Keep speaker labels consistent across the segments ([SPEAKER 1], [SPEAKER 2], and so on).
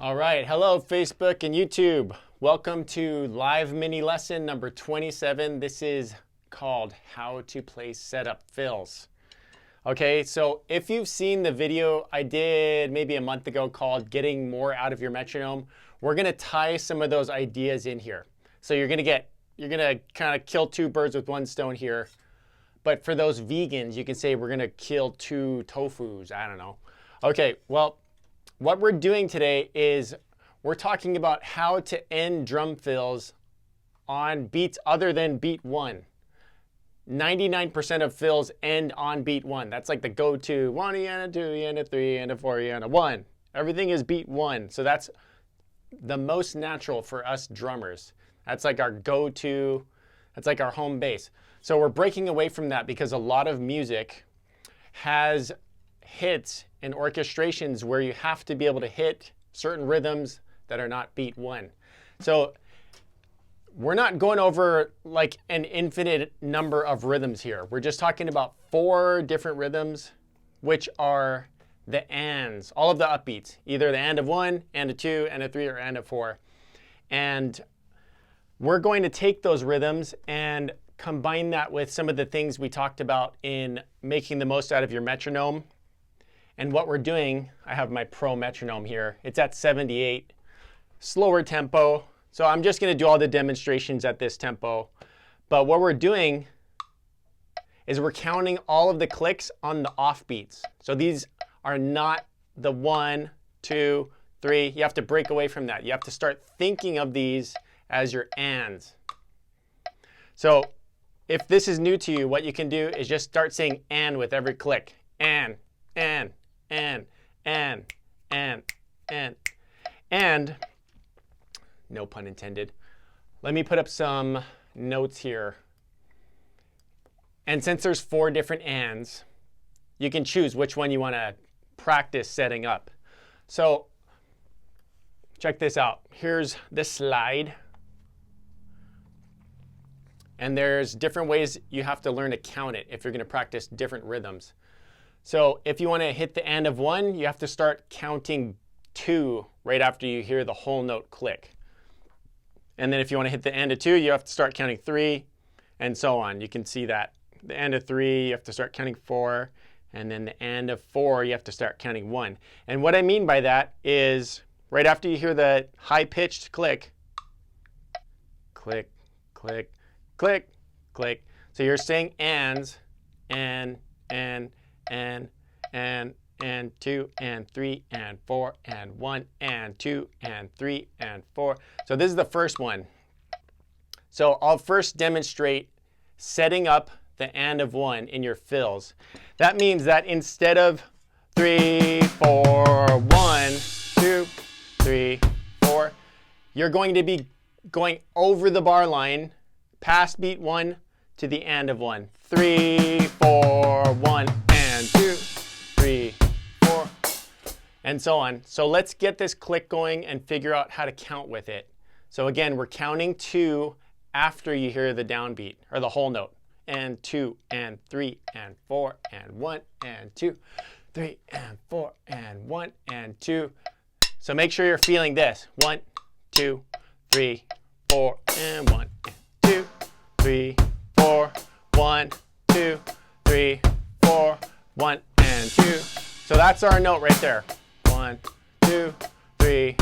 [SPEAKER 1] All right, hello Facebook and YouTube. Welcome to live mini lesson number 27. This is called How to Play Setup Fills. Okay, so if you've seen the video I did maybe a month ago called Getting More Out of Your Metronome, we're gonna tie some of those ideas in here. So you're gonna kind of kill two birds with one stone here. But for those vegans, you can say we're gonna kill two tofus, I don't know. Okay, well, what we're doing today is we're talking about how to end drum fills on beats other than beat one. 99% of fills end on beat one. That's like the go-to 1 and a 2 and a 3 and a 4 and a 1. Everything is beat one. So that's the most natural for us drummers. That's like our go-to, that's like our home base. So we're breaking away from that because a lot of music has hits and orchestrations where you have to be able to hit certain rhythms that are not beat one. So we're not going over like an infinite number of rhythms here. We're just talking about 4 different rhythms, which are the ands, all of the upbeats, either the and of 1, and a 2, and a 3, or and of 4. And we're going to take those rhythms and combine that with some of the things we talked about in making the most out of your metronome. And what we're doing, I have my Pro metronome here. It's at 78, slower tempo. So I'm just going to do all the demonstrations at this tempo. But what we're doing is we're counting all of the clicks on the offbeats. So these are not the 1, 2, 3. You have to break away from that. You have to start thinking of these as your ands. So if this is new to you, what you can do is just start saying and with every click. And. And, no pun intended. Let me put up some notes here. And since there's 4 different ands, you can choose which one you want to practice setting up. So check this out. Here's the slide. And there's different ways you have to learn to count it if you're going to practice different rhythms. So if you want to hit the and of 1, you have to start counting 2 right after you hear the whole note click. And then if you want to hit the and of 2, you have to start counting 3, and so on. You can see that. The and of 3, you have to start counting 4, and then the and of 4, you have to start counting 1. And what I mean by that is right after you hear the high-pitched click, click, click, click, click. So you're saying ands, and 2 and 3 and 4 and 1 and 2 and 3 and 4. So this is the first one. So I'll first demonstrate setting up the and of 1 in your fills. That means that instead of 3, 4, 1, 2, 3, 4, you're going to be going over the bar line past beat 1 to the and of 1. 3, 4, 1, and 2, 3, 4, and so on. So let's get this click going and figure out how to count with it. So again, we're counting 2 after you hear the downbeat, or the whole note. And 2, and 3, and 4, and 1, and 2, 3, and 4, and 1, and 2. So make sure you're feeling this. 1, 2, 3, 4, and 1, and 2, 3, 4, 1, 2, 3, 4, 1, and 2. So that's our note right there. 1, 2, 3.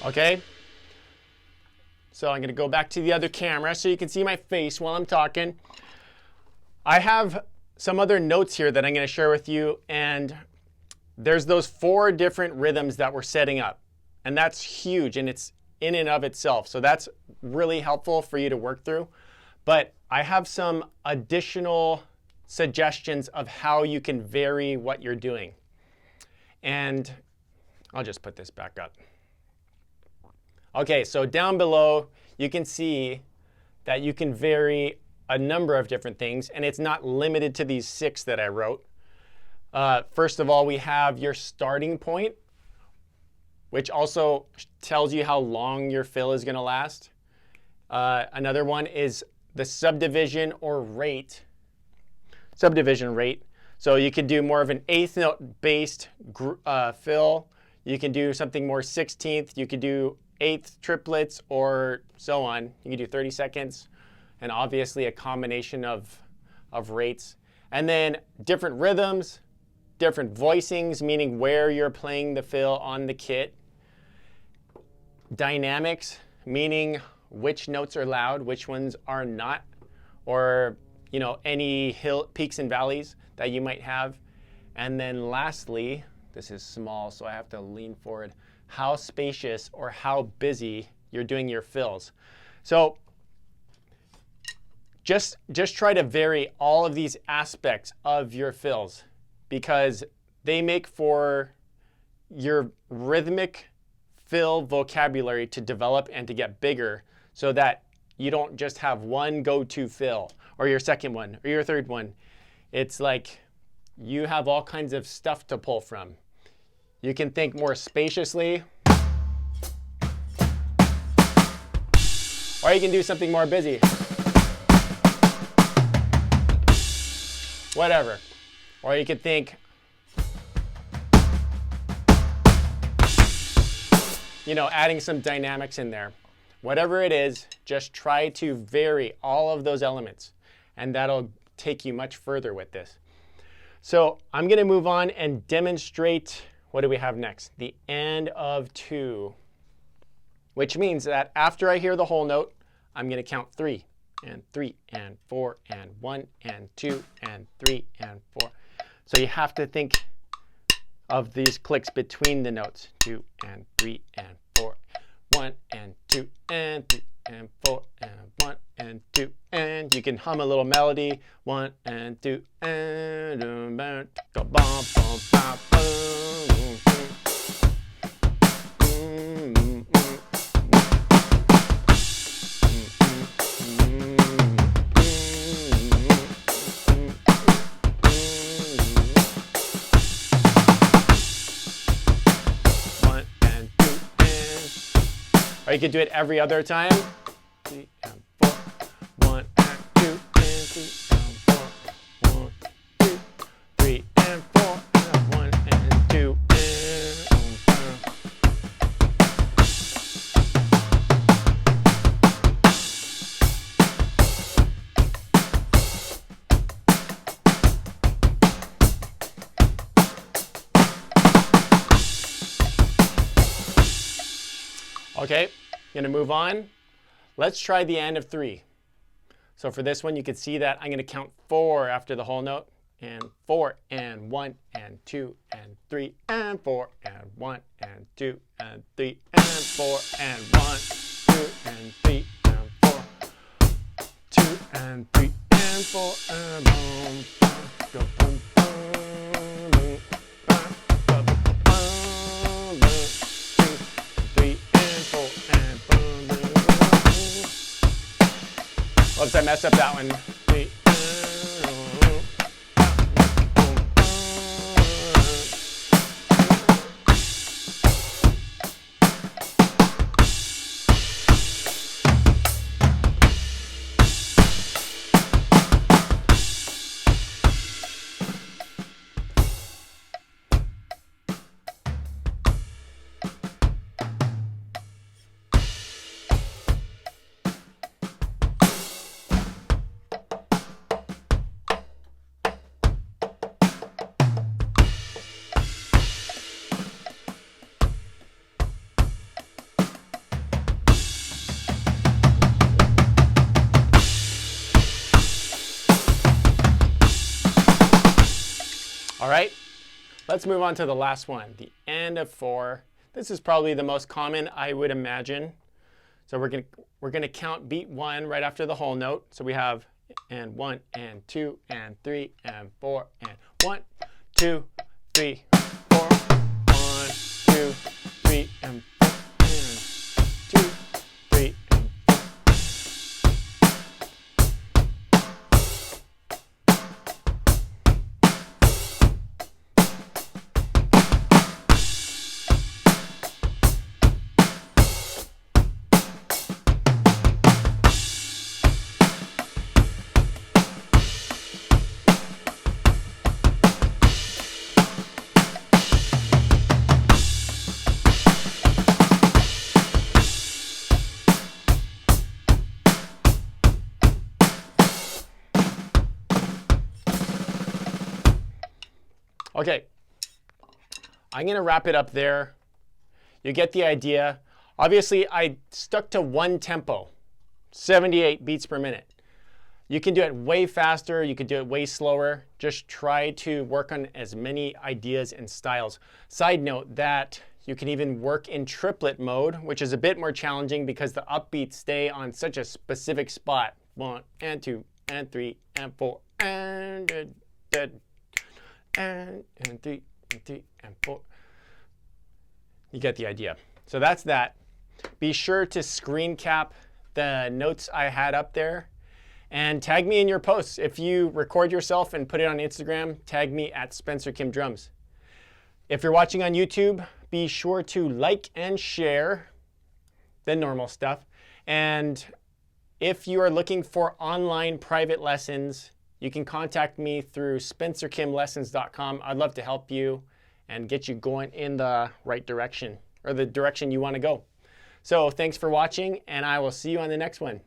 [SPEAKER 1] Okay, so I'm going to go back to the other camera so you can see my face while I'm talking. I have some other notes here that I'm going to share with you, and there's those 4 different rhythms that we're setting up, and that's huge, and it's in and of itself. So that's really helpful for you to work through. But I have some additional suggestions of how you can vary what you're doing. And I'll just put this back up. Okay, so down below, you can see that you can vary a number of different things, and it's not limited to these 6 that I wrote. First of all, we have your starting point, which also tells you how long your fill is going to last. Another one is the subdivision or rate. Subdivision rate. So you could do more of an 1/8 note based fill. You can do something more 1/16. You could do 1/8 triplets or so on. You can do 30 seconds. And obviously a combination of rates. And then different rhythms, different voicings, meaning where you're playing the fill on the kit. Dynamics, meaning which notes are loud, which ones are not, or any peaks and valleys that you might have. And then lastly, this is small, so I have to lean forward, how spacious or how busy you're doing your fills. So just try to vary all of these aspects of your fills because they make for your rhythmic fill vocabulary to develop and to get bigger so that you don't just have one go-to fill or your second one or your third one. It's like you have all kinds of stuff to pull from. You can think more spaciously, or you can do something more busy. Whatever. Or you could think, adding some dynamics in there. Whatever it is, just try to vary all of those elements, and that'll take you much further with this. So I'm going to move on and demonstrate, what do we have next? The end of 2, which means that after I hear the whole note, I'm going to count 3 and 3 and 4 and 1 and 2 and 3 and 4. So you have to think of these clicks between the notes. 2 and 3 and 4. 1 and 2 and 3 and 4 and 1 and 2, and you can hum a little melody. 1 and 2 and go bum bum bum boom. Or you could do it every other time. 3 and 4. 1 and 2 and 3 and 4. 1, 2, 3 and 4. 1 and 2 Okay, going to move on. Let's try the end of 3. So for this one, you can see that I'm going to count 4 after the whole note. And 4 and 1 and 2 and 3 and 4 and 1 and 2 and 3 and 4 and 1, 2 and 3 and 4. 2 and 3 and 4 and boom, boom, boom, boom, boom. Oops, I messed up that one. All right, let's move on to the last one, the end of 4. This is probably the most common, I would imagine. So we're gonna count beat 1 right after the whole note. So we have and 1 and 2 and 3 and 4 and 1, 2, 3, 4. Okay, I'm gonna wrap it up there. You get the idea. Obviously, I stuck to one tempo, 78 beats per minute. You can do it way faster, you can do it way slower. Just try to work on as many ideas and styles. Side note that you can even work in triplet mode, which is a bit more challenging because the upbeats stay on such a specific spot. 1 and 2 and 3 and 4 and 3 and 3 and 4. You get the idea. So that's that. Be sure to screen cap the notes I had up there and tag me in your posts. If you record yourself and put it on Instagram, tag me at Spencer Kim Drums. If you're watching on YouTube, be sure to like and share the normal stuff. And if you are looking for online private lessons, you can contact me through spencerkimlessons.com. I'd love to help you and get you going in the right direction, or the direction you want to go. So thanks for watching, and I will see you on the next one.